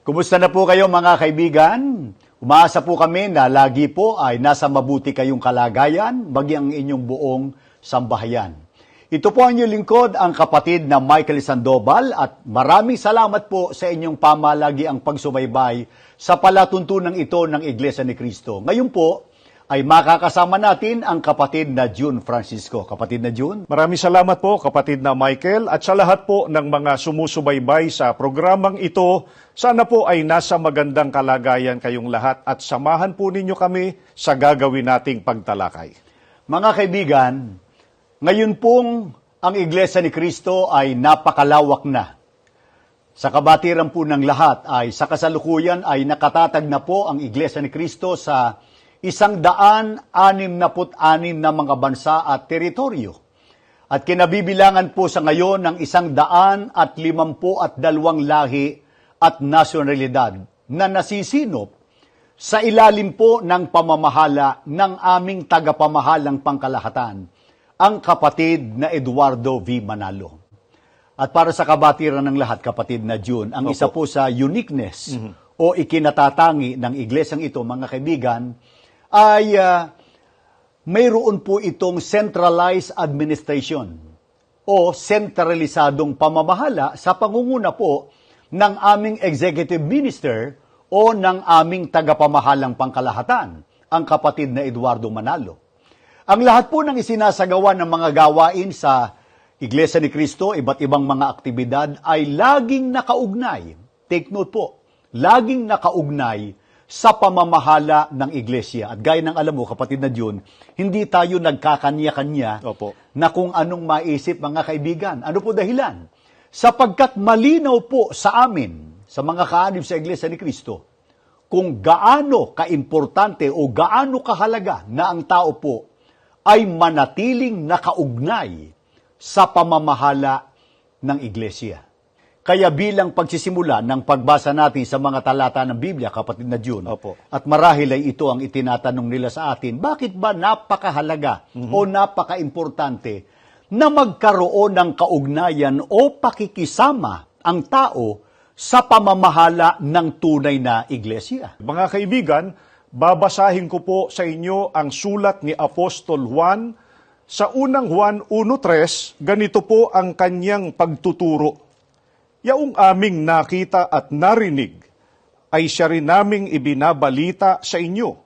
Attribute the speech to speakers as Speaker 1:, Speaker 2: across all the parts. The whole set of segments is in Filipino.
Speaker 1: Kumusta na po kayo mga kaibigan? Umaasa po kami na lagi po ay nasa mabuti kayong kalagayan, maging ang inyong buong sambahayan. Ito po ang inyong lingkod, ang kapatid na Michael Sandoval, at maraming salamat po sa inyong pamalagi ang pagsubaybay sa palatuntunan ito ng Iglesia ni Cristo. Ngayon po ay makakasama natin ang kapatid na June Francisco. Kapatid na June?
Speaker 2: Maraming salamat po, kapatid na Michael, at sa lahat po ng mga sumusubaybay sa programang ito, sana po ay nasa magandang kalagayan kayong lahat at samahan po ninyo kami sa gagawin nating pagtalakay.
Speaker 1: Mga kaibigan, ngayon pong ang Iglesia ni Cristo ay napakalawak na. Sa kabatiran po ng lahat ay sa kasalukuyan ay nakatatag na po ang Iglesia ni Cristo sa 166 na mga bansa at teritoryo. At kinabibilangan po sa ngayon ng 152 lahi at nasyonalidad na nasisinop sa ilalim po ng pamamahala ng aming tagapamahalang pangkalahatan, ang kapatid na Eduardo V. Manalo. At para sa kabatiran ng lahat, kapatid na June, ang isa po sa uniqueness o ikinatatangi ng iglesyang ito, mga kaibigan, ay mayroon po itong centralized administration o sentralisadong pamamahala sa pangunguna po ng aming executive minister o ng aming tagapamahalang pangkalahatan, ang kapatid na Eduardo Manalo. Ang lahat po ng isinasagawa ng mga gawain sa Iglesia ni Cristo, iba't ibang mga aktibidad, ay laging nakaugnay. Take note po, laging nakaugnay sa pamamahala ng Iglesia. At gaya ng alam mo, kapatid na June, hindi tayo nagkakanya-kanya na kung anong maisip, mga kaibigan. Ano po dahilan? Sapagkat malinaw po sa amin, sa mga kaanib sa Iglesia ni Cristo, kung gaano kaimportante o gaano kahalaga na ang tao po ay manatiling nakaugnay sa pamamahala ng Iglesia. Kaya bilang pagsisimula ng pagbasa natin sa mga talata ng Biblia, kapatid na June, at marahil ay ito ang itinatanong nila sa atin, bakit ba napakahalaga o napaka-importante na magkaroon ng kaugnayan o pakikisama ang tao sa pamamahala ng tunay na iglesia?
Speaker 2: Mga kaibigan, babasahin ko po sa inyo ang sulat ni Apostol Juan. Sa unang Juan 1:3, ganito po ang kanyang pagtuturo. Yaong aming nakita at narinig ay siya rin naming ibinabalita sa inyo,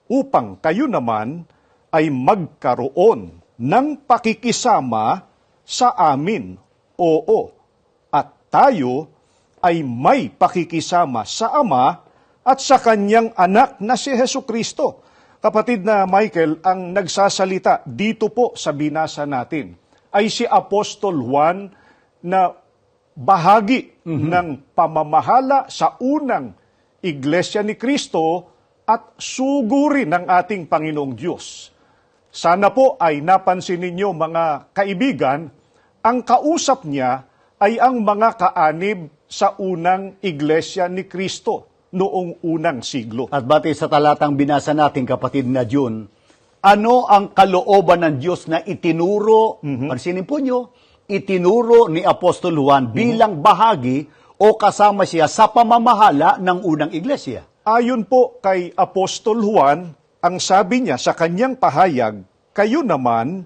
Speaker 2: upang kayo naman ay magkaroon ng pakikisama sa amin. Oo, at tayo ay may pakikisama sa Ama at sa kanyang anak na si Hesukristo. Kapatid na Michael, ang nagsasalita dito po sa binasa natin ay si Apostol Juan na bahagi ng pamamahala sa unang Iglesia ni Cristo at suguri ng ating Panginoong Diyos. Sana po ay napansin ninyo, mga kaibigan, ang kausap niya ay ang mga kaanib sa unang Iglesia ni Cristo noong unang siglo.
Speaker 1: At batay sa talatang binasa natin, kapatid na June, ano ang kalooban ng Diyos na itinuro, pansinin po nyo, itinuro ni Apostol Juan bilang bahagi o kasama siya sa pamamahala ng unang iglesia?
Speaker 2: Ayon po kay Apostol Juan, ang sabi niya sa kanyang pahayag, kayo naman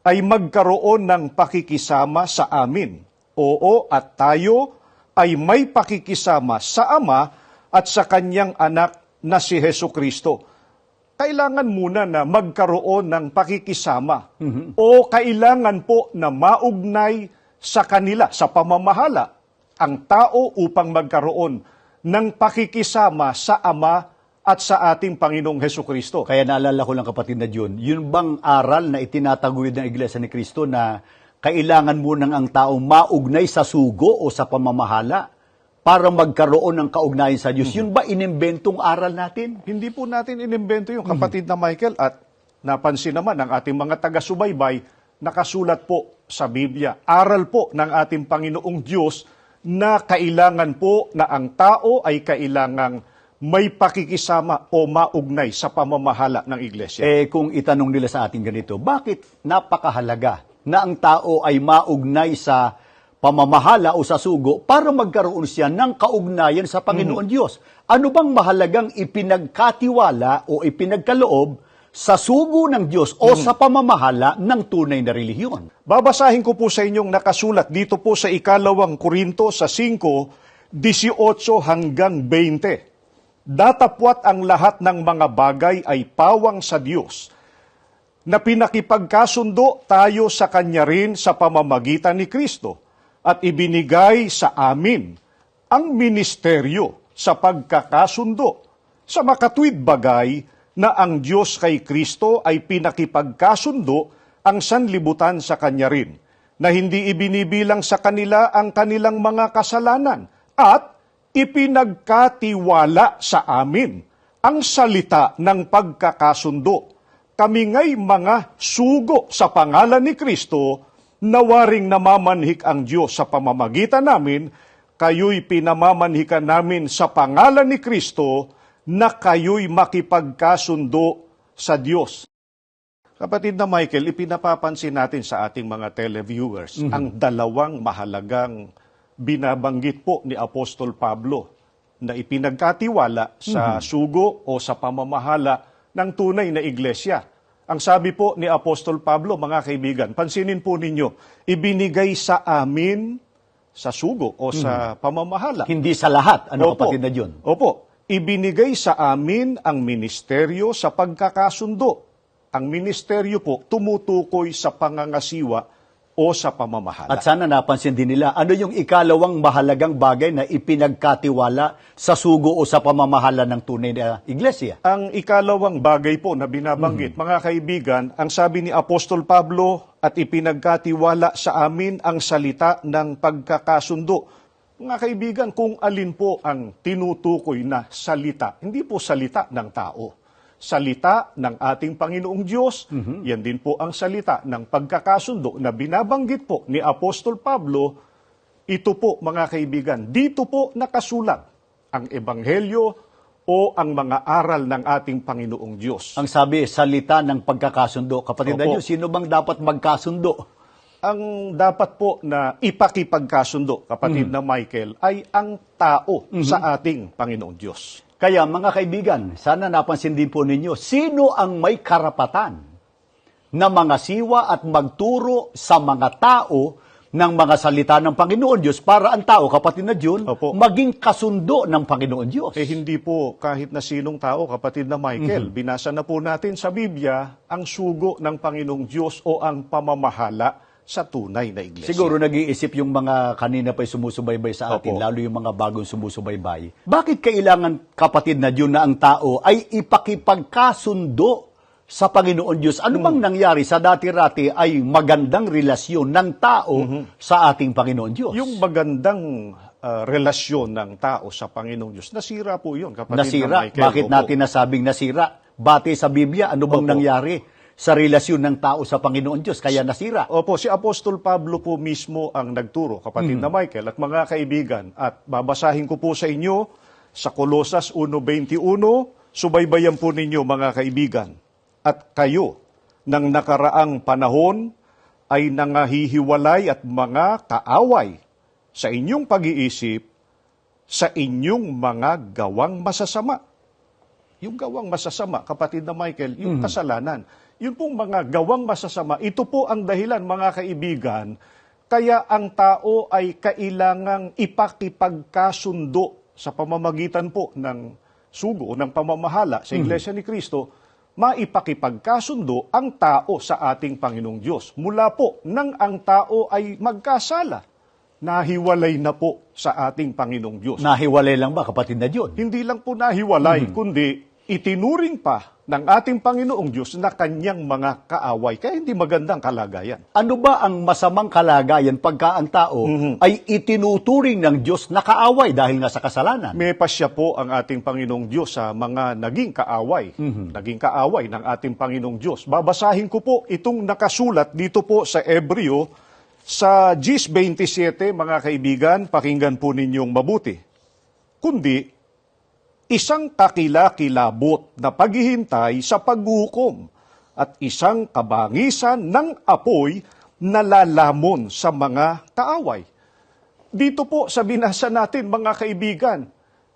Speaker 2: ay magkaroon ng pakikisama sa amin. Oo, at tayo ay may pakikisama sa Ama at sa kanyang anak na si Hesukristo. Kailangan muna na magkaroon ng pakikisama o kailangan po na maugnay sa kanila, sa pamamahala, ang tao upang magkaroon ng pakikisama sa Ama at sa ating Panginoong Hesukristo.
Speaker 1: Kaya naalala ko lang kapatid na John, yun bang aral na itinataguyod ng Iglesia ni Cristo na kailangan munang ang tao maugnay sa sugo o sa pamamahala para magkaroon ng kaugnayan sa Diyos? Yun ba inimbentong aral natin?
Speaker 2: Hindi po natin inimbento yung kapatid na Michael, at napansin naman ng ating mga taga-subaybay, nakasulat po sa Biblia. Aral po ng ating Panginoong Diyos na kailangan po na ang tao ay kailangang may pakikisama o maugnay sa pamamahala ng iglesia.
Speaker 1: Kung itanong nila sa atin ganito, bakit napakahalaga na ang tao ay maugnay sa pamamahala o sa sugo para magkaroon siya ng kaugnayan sa Panginoon Diyos? Ano bang mahalagang ipinagkatiwala o ipinagkaloob sa sugo ng Diyos o sa pamamahala ng tunay na relihiyon?
Speaker 2: Babasahin ko po sa inyong nakasulat dito po sa 2 Korinto sa 5, 18 hanggang 20. Datapwat ang lahat ng mga bagay ay pawang sa Diyos, na pinakipagkasundo tayo sa Kanya rin sa pamamagitan ni Kristo, at ibinigay sa amin ang ministeryo sa pagkakasundo, sa makatwid bagay na ang Diyos kay Kristo ay pinakipagkasundo ang sanlibutan sa Kanya rin, na hindi ibinibilang sa kanila ang kanilang mga kasalanan, at ipinagkatiwala sa amin ang salita ng pagkakasundo. Kami nga'y mga sugo sa pangalan ni Kristo, nawaring namamanhik ang Diyos sa pamamagitan namin, kayo'y pinamamanhikan namin sa pangalan ni Kristo, na kayo'y makipagkasundo sa Diyos. Kapatid na Michael, ipinapapansin natin sa ating mga televiewers ang dalawang mahalagang binabanggit po ni Apostol Pablo na ipinagkatiwala sa sugo o sa pamamahala ng tunay na iglesia. Ang sabi po ni Apostol Pablo, mga kaibigan, pansinin po ninyo, ibinigay sa amin sa sugo o sa pamamahala.
Speaker 1: Hindi sa lahat,
Speaker 2: Opo.
Speaker 1: kapatid na John?
Speaker 2: Opo. Ibinigay sa amin ang ministeryo sa pagkakasundo. Ang ministeryo po tumutukoy sa pangangasiwa o sa pamamahala.
Speaker 1: At sana napansin din nila, ano yung ikalawang mahalagang bagay na ipinagkatiwala sa sugo o sa pamamahala ng tunay na iglesia?
Speaker 2: Ang ikalawang bagay po na binabanggit, mga kaibigan, ang sabi ni Apostol Pablo, at ipinagkatiwala sa amin ang salita ng pagkakasundo. Mga kaibigan, kung alin po ang tinutukoy na salita, hindi po salita ng tao. Salita ng ating Panginoong Diyos, yan din po ang salita ng pagkakasundo na binabanggit po ni Apostol Pablo. Ito po, mga kaibigan, dito po nakasulat ang Ebanghelyo o ang mga aral ng ating Panginoong Diyos.
Speaker 1: Ang sabi, salita ng pagkakasundo. Kapatid na
Speaker 2: Opo.
Speaker 1: Diyos, sino bang dapat magkasundo?
Speaker 2: Ang dapat po na ipakipagkasundo, kapatid na Michael, ay ang tao sa ating Panginoong Diyos.
Speaker 1: Kaya mga kaibigan, sana napansin din po ninyo, sino ang may karapatan na mangasiwa at magturo sa mga tao ng mga salita ng Panginoon Diyos para ang tao, kapatid na John,
Speaker 2: Opo.
Speaker 1: maging kasundo ng Panginoon Diyos?
Speaker 2: Hindi po kahit na sinong tao, kapatid na Michael. Binasa na po natin sa Biblia ang sugo ng Panginoong Diyos o ang pamamahala sa tunay na iglesia.
Speaker 1: Siguro nag-iisip yung mga kanina pa'y sumusubaybay sa atin,
Speaker 2: Opo.
Speaker 1: lalo yung mga bagong sumusubaybay. Bakit kailangan, kapatid na John, na ang tao ay ipakipagkasundo sa Panginoon Diyos? Ano bang nangyari sa dati-rati ay magandang relasyon ng tao sa ating Panginoon Diyos?
Speaker 2: Yung magandang relasyon ng tao sa Panginoong Diyos, nasira po yun, kapatid
Speaker 1: Nasira.
Speaker 2: na Michael.
Speaker 1: Bakit
Speaker 2: Opo.
Speaker 1: natin nasabing nasira? Bate sa Biblia, ano bang
Speaker 2: Opo.
Speaker 1: nangyari sa relasyon ng tao sa Panginoon Diyos kaya nasira?
Speaker 2: Opo, si Apostol Pablo po mismo ang nagturo, kapatid na Michael, at mga kaibigan. At babasahin ko po sa inyo sa Kolosas 1:21, subaybayan po ninyo, mga kaibigan. At kayo, ng nakaraang panahon, ay nangahihiwalay at mga kaaway sa inyong pag-iisip, sa inyong mga gawang masasama. Yung gawang masasama, kapatid na Michael, yung kasalanan. Yung pong mga gawang masasama, ito po ang dahilan, mga kaibigan, kaya ang tao ay kailangang ipakipagkasundo sa pamamagitan po ng sugo o ng pamamahala sa Iglesia ni Cristo, maipakipagkasundo ang tao sa ating Panginoong Diyos. Mula po nang ang tao ay magkasala, nahiwalay na po sa ating Panginoong Diyos.
Speaker 1: Nahiwalay lang ba, kapatid na John?
Speaker 2: Hindi lang po nahiwalay, kundi itinuring pa ng ating Panginoong Diyos na kanyang mga kaaway. Kaya hindi magandang kalagayan.
Speaker 1: Ano ba ang masamang kalagayan pagka ang tao ay itinuturing ng Diyos na kaaway dahil nga sa kasalanan?
Speaker 2: May pasya po ang ating Panginoong Diyos sa mga naging kaaway. Naging kaaway ng ating Panginoong Diyos. Babasahin ko po itong nakasulat dito po sa Ebreo sa 10:27, mga kaibigan, pakinggan po ninyong mabuti. Kundi, isang kakilakilabot na paghihintay sa paghukom at isang kabangisan ng apoy na lalamon sa mga kaaway. Dito po sa binasa natin, mga kaibigan,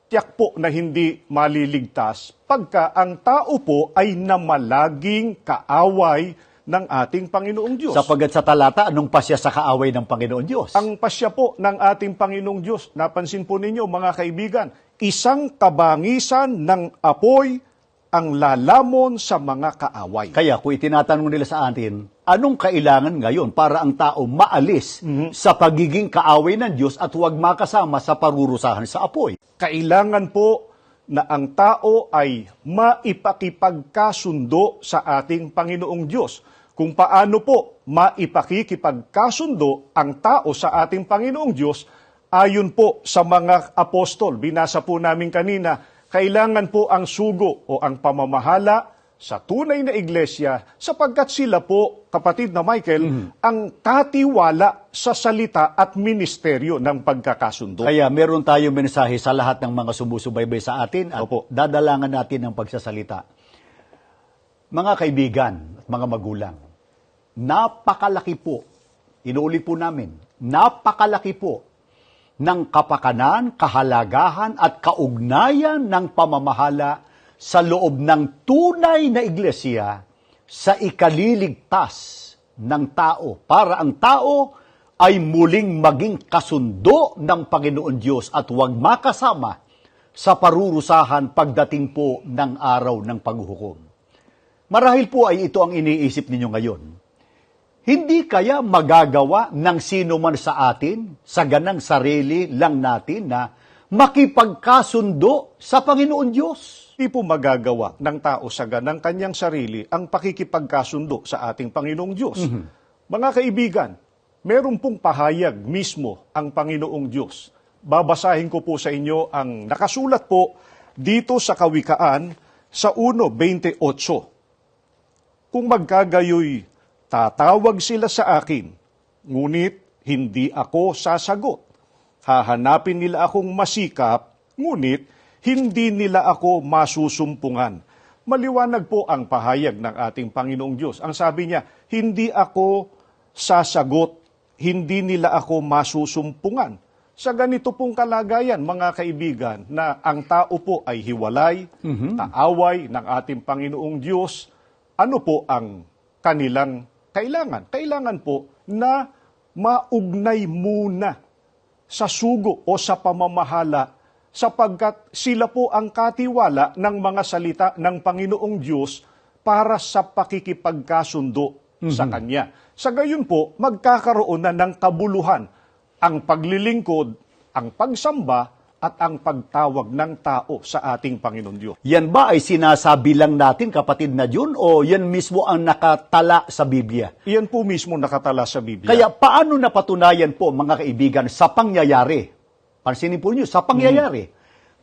Speaker 2: tiyak po na hindi maliligtas pagka ang tao po ay namalaging kaaway ng ating Panginoong Diyos.
Speaker 1: Sapagat sa talata, anong pasya sa kaaway ng Panginoon Diyos?
Speaker 2: Ang pasya po ng ating Panginoong Diyos, napansin po ninyo mga kaibigan, isang kabangisan ng apoy ang lalamon sa mga kaaway.
Speaker 1: Kaya kung itinatanong nila sa atin, anong kailangan ngayon para ang tao maalis sa pagiging kaaway ng Diyos at huwag makasama sa parurusahan sa apoy?
Speaker 2: Kailangan po na ang tao ay maipakipagkasundo sa ating Panginoong Diyos. Kung paano po maipakikipagkasundo ang tao sa ating Panginoong Diyos, ayon po sa mga apostol, binasa po namin kanina, kailangan po ang sugo o ang pamamahala sa tunay na iglesia sapagkat sila po, kapatid na Michael, ang katiwala sa salita at ministeryo ng pagkakasundo.
Speaker 1: Kaya meron tayong mensahe sa lahat ng mga sumusubaybay sa atin at
Speaker 2: Opo.
Speaker 1: dadalangan natin ng pagsasalita. Mga kaibigan at mga magulang, napakalaki po, inuulit po namin, napakalaki po ng kapakanan, kahalagahan at kaugnayan ng pamamahala sa loob ng tunay na iglesia sa ikaliligtas ng tao para ang tao ay muling maging kasundo ng Panginoon Diyos at huwag makasama sa parurusahan pagdating po ng araw ng paghuhukom. Marahil po ay ito ang iniisip ninyo ngayon. Hindi kaya magagawa ng sino man sa atin, sa ganang sarili lang natin na makipagkasundo sa Panginoon Diyos?
Speaker 2: Hindi po magagawa ng tao sa ganang kanyang sarili ang pakikipagkasundo sa ating Panginoong Diyos. Mga kaibigan, meron pong pahayag mismo ang Panginoong Diyos. Babasahin ko po sa inyo ang nakasulat po dito sa Kawikaan sa 1:28. Kung magkagayoy, tatawag sila sa akin, ngunit hindi ako sasagot. Hahanapin nila akong masikap, ngunit hindi nila ako masusumpungan. Maliwanag po ang pahayag ng ating Panginoong Diyos. Ang sabi niya, hindi ako sasagot, hindi nila ako masusumpungan. Sa ganito pong kalagayan, mga kaibigan, na ang tao po ay hiwalay, kaaway ng ating Panginoong Diyos, ano po ang kanilang kailangan? Kailangan po na maugnay muna sa sugo o sa pamamahala sapagkat sila po ang katiwala ng mga salita ng Panginoong Diyos para sa pakikipagkasundo sa Kanya. Sa gayon po, magkakaroon na ng kabuluhan ang paglilingkod, ang pagsamba, at ang pagtawag ng tao sa ating Panginoon Diyos.
Speaker 1: Yan ba ay sinasabi lang natin, kapatid na Jun, o yan mismo ang nakatala sa Biblia?
Speaker 2: Iyan po mismo nakatala sa Biblia.
Speaker 1: Kaya paano napatunayan po, mga kaibigan, sa pangyayari? Pansinin po niyo, sa pangyayari,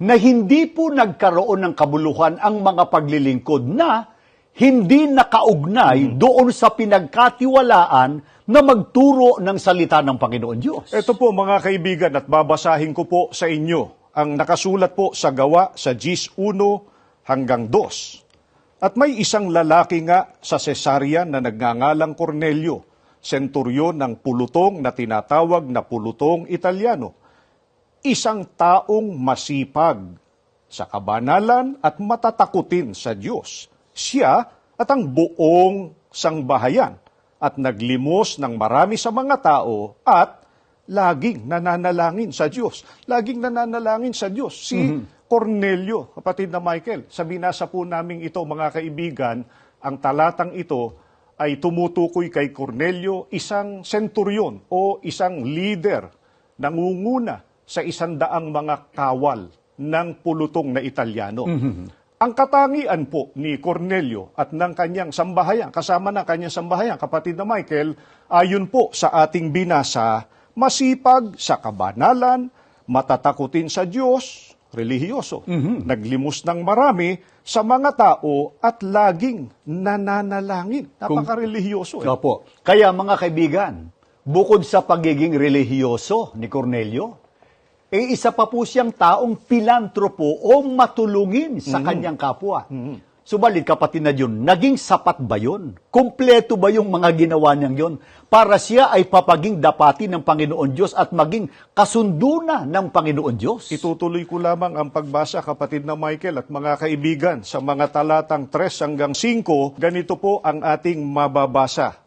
Speaker 1: na hindi po nagkaroon ng kabuluhan ang mga paglilingkod na hindi nakaugnay doon sa pinagkatiwalaan na magturo ng salita ng Panginoon Diyos.
Speaker 2: Ito po mga kaibigan at babasahin ko po sa inyo ang nakasulat po sa Gawa sa 10:1 hanggang 2. At may isang lalaki nga sa Cesarea na nagngangalang Cornelio, senturyon ng pulutong na tinatawag na pulutong Italiano. Isang taong masipag sa kabanalan at matatakutin sa Diyos. Siya at ang buong sangbahayan at naglimos ng marami sa mga tao at laging nananalangin sa Diyos. Laging nananalangin sa Diyos. Si Cornelio, kapatid na Michael, sa binasa po namin ito, mga kaibigan, ang talatang ito ay tumutukoy kay Cornelio, isang senturyon o isang leader, nangunguna sa 100 mga kawal ng pulutong na Italiano. Ang katangian po ni Cornelio at ng kanyang sambahayan, kasama ng kanyang sambahayan, kapatid na Michael, ayon po sa ating binasa, masipag sa kabanalan, matatakutin sa Diyos, relihiyoso, naglimos ng marami sa mga tao at laging nananalangin. Napaka-relihiyoso.
Speaker 1: Opo. Kaya mga kaibigan, bukod sa pagiging relihiyoso ni Cornelio, isa pa po siyang taong pilantropo o matulungin sa kanyang kapwa. Subalit kapatid na yun, naging sapat ba yun? Kumpleto ba yung mga ginawa niyang yun? Para siya ay papaging dapati ng Panginoon Diyos at maging kasunduna ng Panginoon Diyos?
Speaker 2: Itutuloy ko lamang ang pagbasa, kapatid na Michael at mga kaibigan, sa mga talatang 3 hanggang 5, ganito po ang ating mababasa.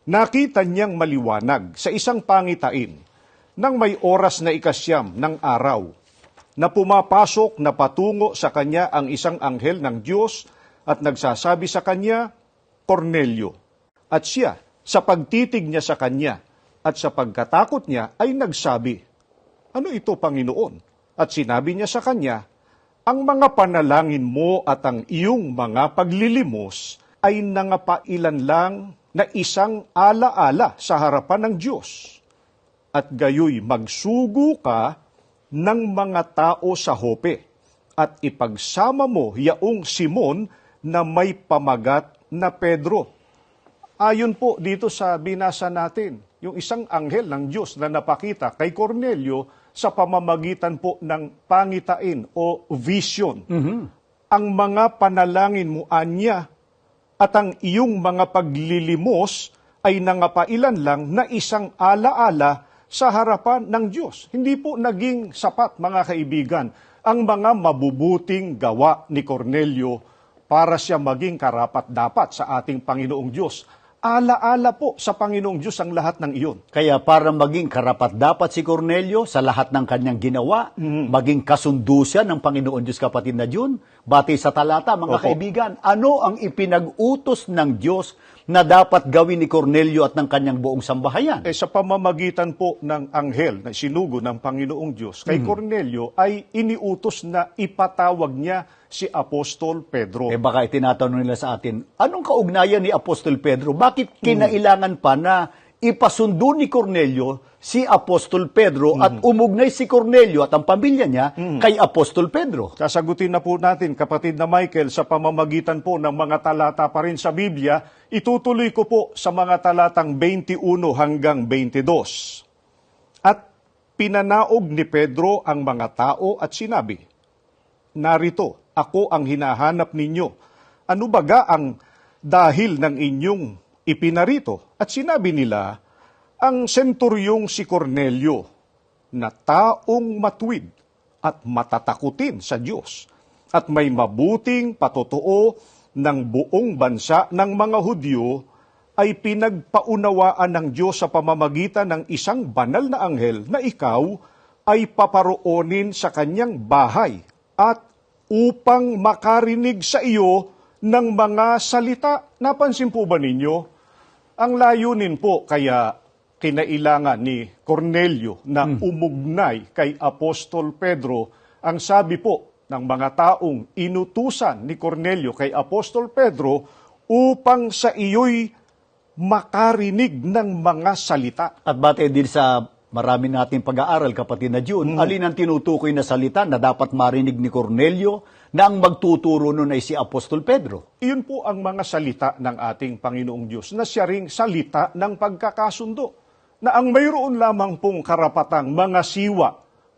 Speaker 2: Nakita niyang maliwanag sa isang pangitain nang may oras na ikasyam ng araw, na pumapasok na patungo sa kanya ang isang anghel ng Diyos at nagsasabi sa kanya, Cornelio. At siya, sa pagtitig niya sa kanya at sa pagkatakot niya, ay nagsabi, ano ito, Panginoon? At sinabi niya sa kanya, ang mga panalangin mo at ang iyong mga paglilimos ay nangapailan lang na isang alaala sa harapan ng Diyos. At gayoy magsugo ka ng mga tao sa Jope at ipagsama mo yaong Simon na may pamagat na Pedro. Ayon po dito sa binasa natin, yung isang anghel ng Diyos na napakita kay Cornelio sa pamamagitan po ng pangitain o vision. Ang mga panalangin mo anya at ang iyong mga paglilimos ay nangapailan lang na isang alaala sa harapan ng Diyos. Hindi po naging sapat, mga kaibigan, ang mga mabubuting gawa ni Cornelio para siya maging karapat-dapat sa ating Panginoong Diyos. Alaala po sa Panginoong Diyos ang lahat ng iyon.
Speaker 1: Kaya para maging karapat-dapat si Cornelio sa lahat ng kanyang ginawa, maging kasundo siya ng Panginoon Diyos, kapatid na Jun, batay sa talata, mga
Speaker 2: Opo.
Speaker 1: kaibigan, ano ang ipinag-utos ng Diyos na dapat gawin ni Cornelio at ng kanyang buong sambahayan?
Speaker 2: Sa pamamagitan po ng anghel na sinugo ng Panginoong Diyos, kay Cornelio ay iniutos na ipatawag niya si Apostol Pedro.
Speaker 1: Baka itinatanong nila sa atin, anong kaugnayan ni Apostol Pedro? Bakit kinailangan pa na ipasundo ni Cornelio si Apostol Pedro at umugnay si Cornelio at ang pamilya niya kay Apostol Pedro?
Speaker 2: Sasagutin na po natin, kapatid na Michael, sa pamamagitan po ng mga talata pa rin sa Biblia. Itutuloy ko po sa mga talatang 21 hanggang 22. At pinanaog ni Pedro ang mga tao at sinabi, narito, ako ang hinahanap ninyo. Ano baga ang dahil ng inyong ipinarito? At sinabi nila, ang senturyong si Cornelio, na taong matuwid at matatakutin sa Diyos, at may mabuting patotoo ng buong bansa ng mga Hudyo, ay pinagpaunawaan ng Diyos sa pamamagitan ng isang banal na anghel na ikaw ay paparoonin sa kanyang bahay at upang makarinig sa iyo ng mga salita. Napansin po ba ninyo? Ang layunin po kaya kinailangan ni Cornelio na umugnay kay Apostol Pedro, ang sabi po ng mga taong inutusan ni Cornelio kay Apostol Pedro upang sa iyo'y makarinig ng mga salita.
Speaker 1: At batay din sa marami nating pag-aaral, kapatid na June, alin ang tinutukoy na salita na dapat marinig ni Cornelio na ang magtuturo nun ay si Apostol Pedro?
Speaker 2: Iyon po ang mga salita ng ating Panginoong Diyos na siya ring salita ng pagkakasundo, na ang mayroon lamang pong karapatang mga siwa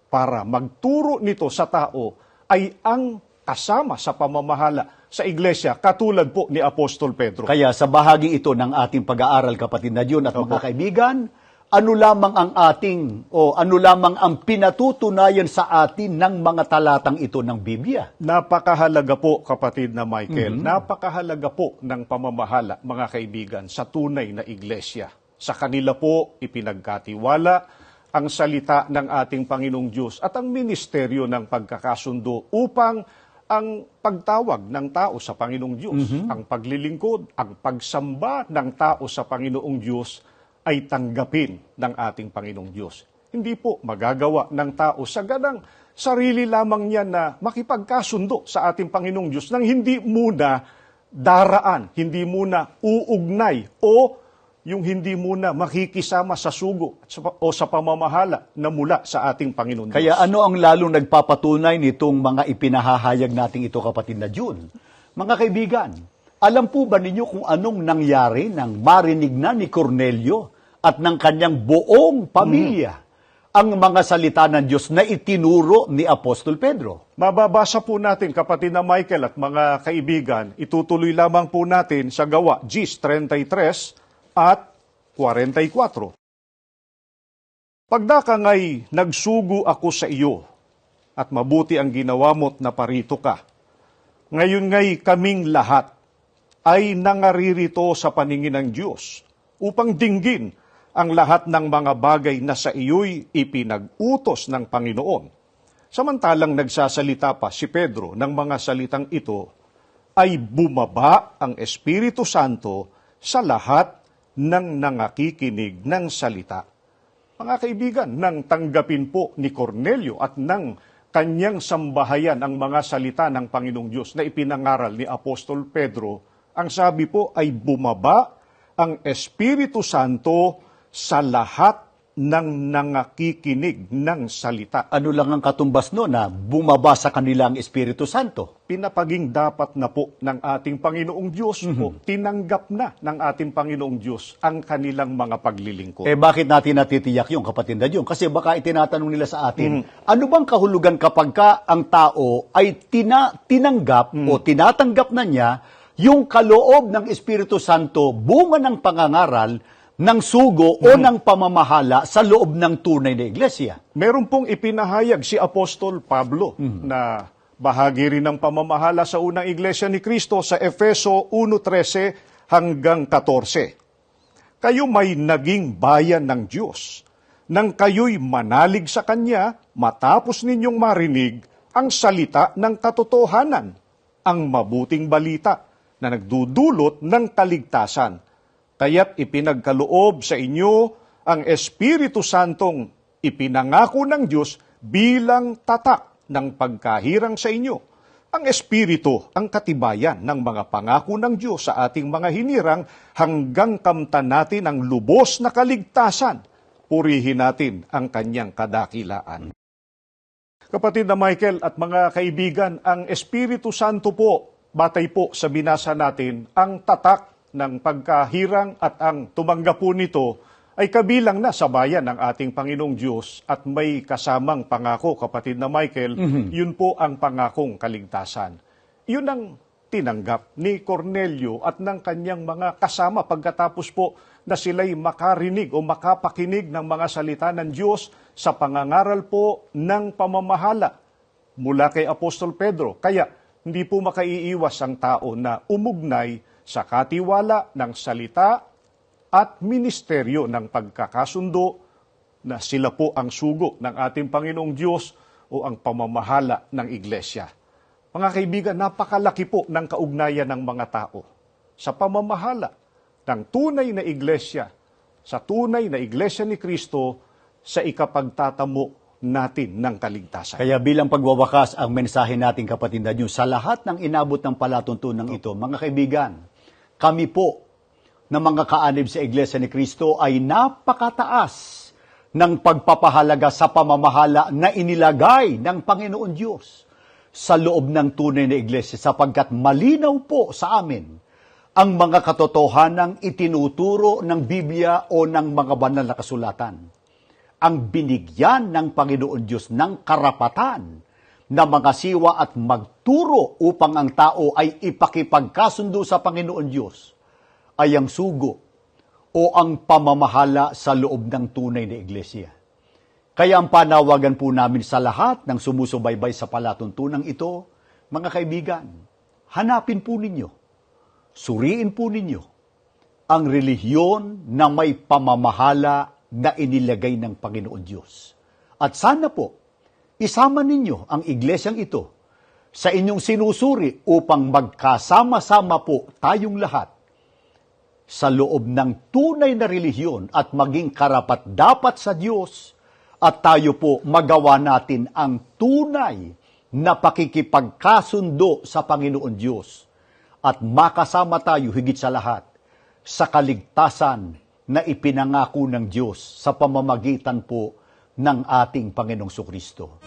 Speaker 2: para magturo nito sa tao ay ang kasama sa pamamahala sa iglesia, katulad po ni Apostol Pedro.
Speaker 1: Kaya sa bahagi ito ng ating pag-aaral, kapatid na June at mga kaibigan, ano lamang ang ano lamang ang pinatutunayan sa atin ng mga talatang ito ng Biblia?
Speaker 2: Napakahalaga po, kapatid na Michael, napakahalaga po ng pamamahala, mga kaibigan, sa tunay na iglesia. Sa kanila po ipinagkatiwala ang salita ng ating Panginoong Diyos at ang ministeryo ng pagkakasundo upang ang pagtawag ng tao sa Panginoong Diyos, ang paglilingkod, ang pagsamba ng tao sa Panginoong Diyos ay tanggapin ng ating Panginoong Diyos. Hindi po magagawa ng tao sa ganang sarili lamang niya na makipagkasundo sa ating Panginoong Diyos nang hindi muna daraan, hindi muna uugnay o yung hindi muna makikisama sa sugo o sa pamamahala na mula sa ating Panginoon Diyos.
Speaker 1: Kaya ano ang lalong nagpapatunay nitong mga ipinahahayag nating ito, kapatid na June? Mga kaibigan, alam po ba ninyo kung anong nangyari nang marinig na ni Cornelio at ng kanyang buong pamilya ang mga salita ng Diyos na itinuro ni Apostol Pedro?
Speaker 2: Mababasa po natin, kapatid na Michael at mga kaibigan, itutuloy lamang po natin sa Gawa, Gs 33 at 44. Pagdaka nga'y nagsugo ako sa iyo, at mabuti ang ginawa mo't naparito ka. Ngayon nga'y kaming lahat ay nangaririto sa paningin ng Diyos upang dinggin ang lahat ng mga bagay na sa iyo'y ipinag-utos ng Panginoon. Samantalang nagsasalita pa si Pedro ng mga salitang ito, ay bumaba ang Espiritu Santo sa lahat ng nangakikinig ng salita. Mga kaibigan, nang tanggapin po ni Cornelio at ng kanyang sambahayan ang mga salita ng Panginoong Diyos na ipinangaral ni Apostol Pedro, ang sabi po ay bumaba ang Espiritu Santo sa lahat ng nangakikinig ng salita.
Speaker 1: Ano lang ang katumbas no na bumaba sa kanila ang Espiritu Santo?
Speaker 2: Pinapaging dapat na po ng ating Panginoong Diyos po, tinanggap na ng ating Panginoong Diyos ang kanilang mga paglilingkod.
Speaker 1: Bakit natin natitiyak yung, kapatid na June? Kasi baka itinatanong nila sa atin, ano bang kahulugan kapag ka ang tao ay tinanggap o tinatanggap na niya yung kaloob ng Espiritu Santo, bunga ng pangangaral, ng sugo o ng pamamahala sa loob ng tunay na iglesia?
Speaker 2: Meron pong ipinahayag si Apostol Pablo na bahagi rin ng pamamahala sa unang iglesia ni Kristo sa Efeso 1:13 hanggang 14. Kayo may naging bayan ng Diyos nang kayo'y manalig sa Kanya matapos ninyong marinig ang salita ng katotohanan, ang mabuting balita na nagdudulot ng kaligtasan. Kaya't ipinagkaloob sa inyo ang Espiritu Santong ipinangako ng Diyos bilang tatak ng pagkahirang sa inyo. Ang Espiritu ang katibayan ng mga pangako ng Diyos sa ating mga hinirang hanggang kamtan natin ang lubos na kaligtasan. Purihin natin ang kanyang kadakilaan. Kapatid na Michael at mga kaibigan, ang Espiritu Santo po, batay po sa binasa natin, ang tatak ng pagkahirang at ang tumanggap po nito ay kabilang na sa bayan ng ating Panginoong Diyos at may kasamang pangako, kapatid na Michael, yun po ang pangakong kaligtasan. Yun ang tinanggap ni Cornelio at ng kanyang mga kasama pagkatapos po na sila'y makarinig o makapakinig ng mga salita ng Diyos sa pangangaral po ng pamamahala mula kay Apostol Pedro. Kaya hindi po makaiiwas ang tao na umugnay sa katiwala ng salita at ministeryo ng pagkakasundo na sila po ang sugo ng ating Panginoong Diyos o ang pamamahala ng iglesia. Mga kaibigan, napakalaki po ng kaugnayan ng mga tao sa pamamahala ng tunay na iglesia, sa tunay na iglesia ni Kristo sa ikapagtatamo natin ng kaligtasan.
Speaker 1: Kaya bilang pagwawakas ang mensahe natin, kapatid na Diyos, sa lahat ng inabot ng palatuntunan ito, mga kaibigan, kami po na mga kaanib sa Iglesia ni Kristo ay napakataas ng pagpapahalaga sa pamamahala na inilagay ng Panginoon Diyos sa loob ng tunay na iglesia, sapagkat malinaw po sa amin ang mga katotohanang itinuturo ng Biblia o ng mga banal na kasulatan. Ang binigyan ng Panginoon Diyos ng karapatan na magasiwa at magturo upang ang tao ay ipakipagkasundo sa Panginoon Diyos ay ang sugo o ang pamamahala sa loob ng tunay na iglesia. Kaya ang panawagan po namin sa lahat ng sumusubaybay sa palatuntunang ito, mga kaibigan, hanapin po ninyo, suriin po ninyo ang relihiyon na may pamamahala na inilagay ng Panginoon Diyos. At sana po, isama ninyo ang iglesyang ito sa inyong sinusuri upang magkasama-sama po tayong lahat sa loob ng tunay na relihiyon at maging karapat-dapat sa Diyos at tayo po magawa natin ang tunay na pakikipagkasundo sa Panginoon Diyos at makasama tayo higit sa lahat sa kaligtasan na ipinangako ng Diyos sa pamamagitan po ng ating Panginoong Kristo.